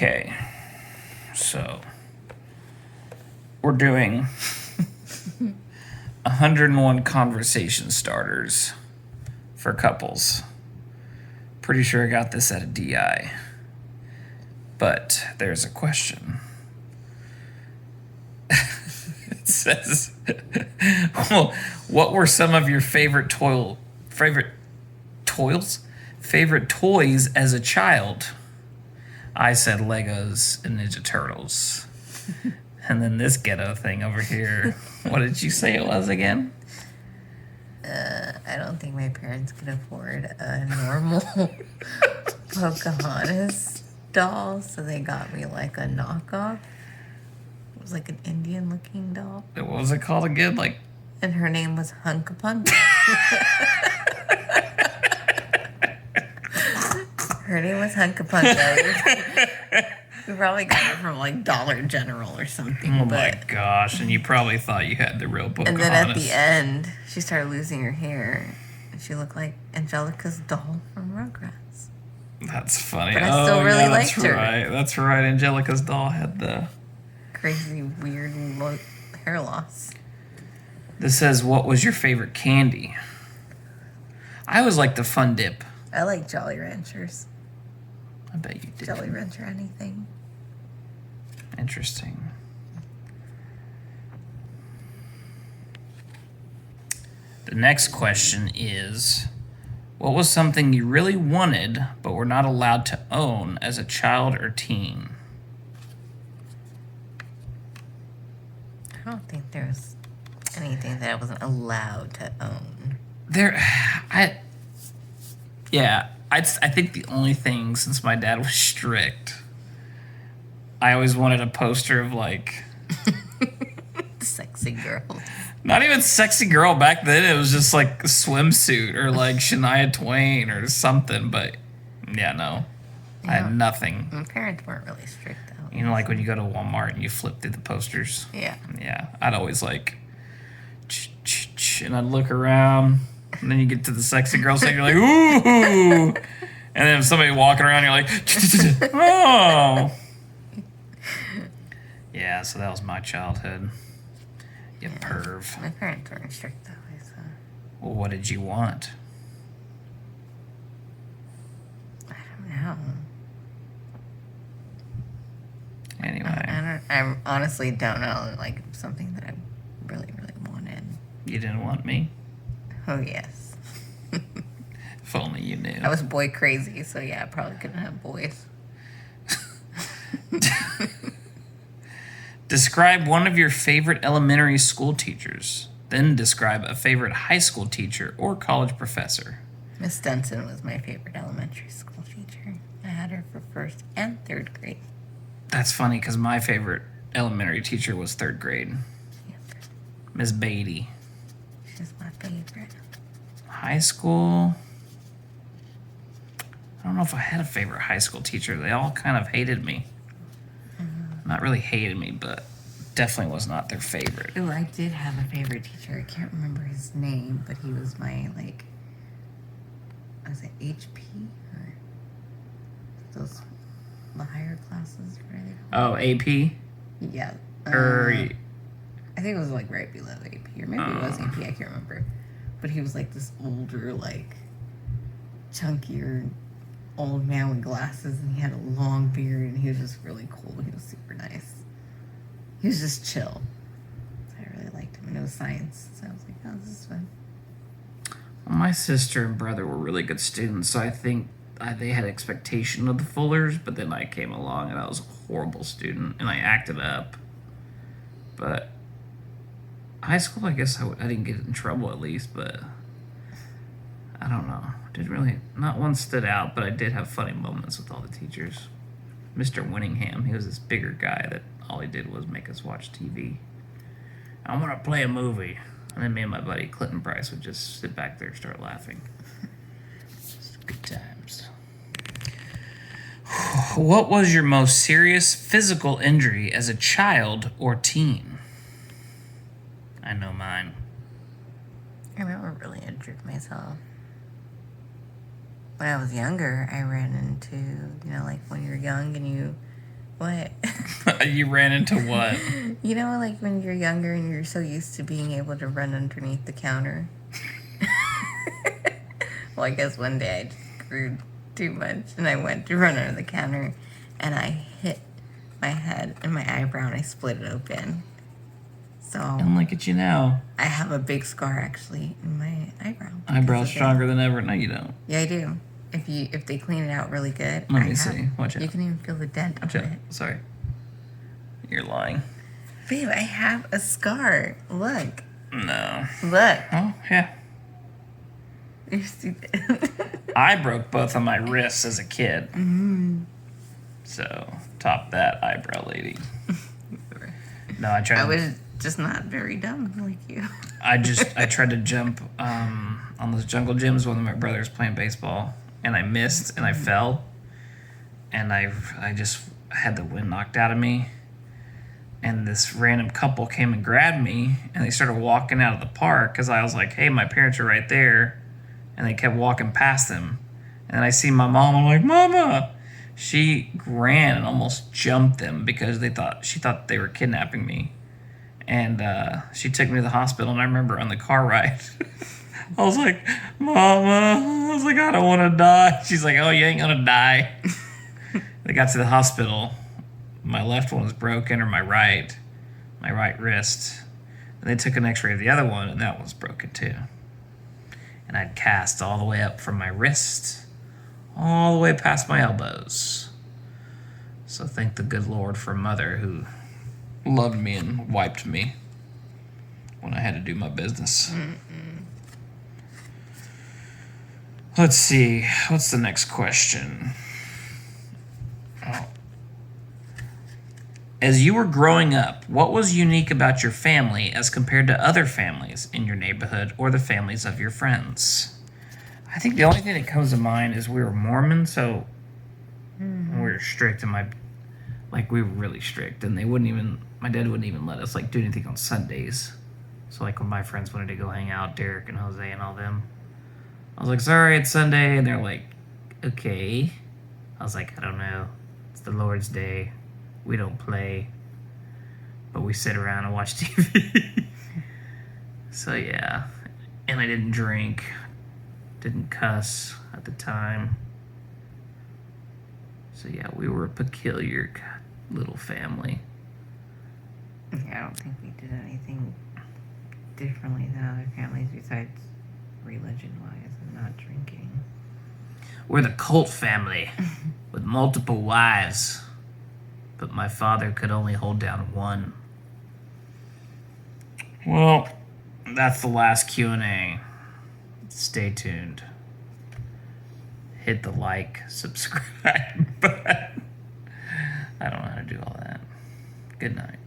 Okay. So, we're doing 101 conversation starters for couples. Pretty sure I got this at a DI. But there's a question. It says, well, what were some of your favorite toys as a child? I said Legos and Ninja Turtles. And then this ghetto thing over here. What did you say it was again? I don't think my parents could afford a normal Pocahontas doll, so they got me like a knockoff. It was like an Indian-looking doll. What was it called again? And her name was Hunkapunk. Her name was Hunkapunk. We probably got it from like Dollar General or something. Oh my gosh! And you probably thought you had the real Pocahontas. And then at the end, she started losing her hair, and she looked like Angelica's doll from Rugrats. That's funny. But I still really liked her. Right. That's right. Angelica's doll had the crazy, weird hair loss. This says, what was your favorite candy? I always liked the Fun Dip. I like Jolly Ranchers. I bet you did. Jolly Rancher anything. Interesting. The next question is, what was something you really wanted but were not allowed to own as a child or teen? I don't think there's anything that I wasn't allowed to own. I think the only thing, since my dad was strict, I always wanted a poster of like sexy girl. Not even sexy girl back then. It was just like a swimsuit or like Shania Twain or something. But yeah, no, I had nothing. My parents weren't really strict though. You know, like when you go to Walmart and you flip through the posters. Yeah. Yeah, I'd always like, and I'd look around, and then you get to the sexy girl section, you're like, ooh, and then if somebody walking around, you're like, oh. Yeah, so that was my childhood. You perv. My parents weren't strict that way, so. Well, what did you want? I don't know. Anyway. I honestly don't know, like, something that I really, really wanted. You didn't want me? Oh, yes. If only you knew. I was boy crazy, so yeah, I probably couldn't have boys. Describe one of your favorite elementary school teachers. Then describe a favorite high school teacher or college professor. Miss Stenson was my favorite elementary school teacher. I had her for 1st and 3rd grade. That's funny because my favorite elementary teacher was 3rd grade. Yep. Miss Beatty. She's my favorite. High school. I don't know if I had a favorite high school teacher. They all kind of hated me. Not really hated me, but definitely was not their favorite. Oh, I did have a favorite teacher. I can't remember his name, but he was my, like, was it HP? Or those, the higher classes, what are they Oh, called? AP? Yeah. I think it was, like, right below AP, or maybe it was AP, I can't remember. But he was, like, this older, like, chunkier old man with glasses, and he had a long beard, and he was just really cool. He was super nice. He was just chill. I really liked him, and it was science, so I was like, oh, this is fun. Well, my sister and brother were really good students, so I think they had expectation of the Fullers, but then I came along and I was a horrible student, and I acted up. But high school, I guess I didn't get in trouble at least, but I don't know. Not one stood out, but I did have funny moments with all the teachers. Mr. Winningham, he was this bigger guy that all he did was make us watch TV. I want to play a movie. And then me and my buddy Clinton Price would just sit back there and start laughing. Good times. What was your most serious physical injury as a child or teen? I know mine. I remember really injured myself. When I was younger, I ran into, like when you're young and you What? You ran into what? You know, like when you're younger and you're so used to being able to run underneath the counter? Well, I guess one day I just grew too much and I went to run under the counter and I hit my head and my eyebrow and I split it open. So And look at you now. I have a big scar actually in my eyebrow. Eyebrows stronger than ever. No, you don't. Yeah, I do. If they clean it out really good. Let me see. Watch out. You can even feel the dent Watch of out. it. Sorry. You're lying. Babe, I have a scar. Look. No. Look. Oh, yeah. You're stupid. I broke both of my wrists as a kid. Mm-hmm. So, top that, eyebrow lady. No, I tried. I was just not very dumb like you. I tried to jump on those jungle gyms when my brother was playing baseball, and I missed and I fell, and I just had the wind knocked out of me, and this random couple came and grabbed me, and they started walking out of the park because I was like, hey, my parents are right there, and they kept walking past them, and then I see my mom. I'm like, Mama. She ran and almost jumped them because she thought they were kidnapping me. And she took me to the hospital, and I remember on the car ride, I was like, Mama, I was like, I don't want to die. She's like, oh, you ain't going to die. They got to the hospital. My left one was broken, or my right wrist. And they took an x-ray of the other one, and that one's broken too. And I'd cast all the way up from my wrist, all the way past my elbows. So thank the good Lord for Mother who loved me and wiped me when I had to do my business. Mm-mm. Let's see. What's the next question? Oh. As you were growing up, what was unique about your family as compared to other families in your neighborhood or the families of your friends? I think the only thing that comes to mind is we were Mormon, so we were strict, and we were really strict, and my dad wouldn't even let us do anything on Sundays. So when my friends wanted to go hang out, Derek and Jose and all them, I was like, sorry, it's Sunday, and they're like, okay. I was like, I don't know, it's the Lord's Day, we don't play, but we sit around and watch TV. So yeah, and I didn't drink. Didn't cuss at the time. So yeah, we were a peculiar little family. Yeah, I don't think we did anything differently than other families besides religion-wise and not drinking. We're the cult family with multiple wives, but my father could only hold down one. Well, that's the last Q&A. Stay tuned. Hit the like, subscribe button. I don't know how to do all that. Good night.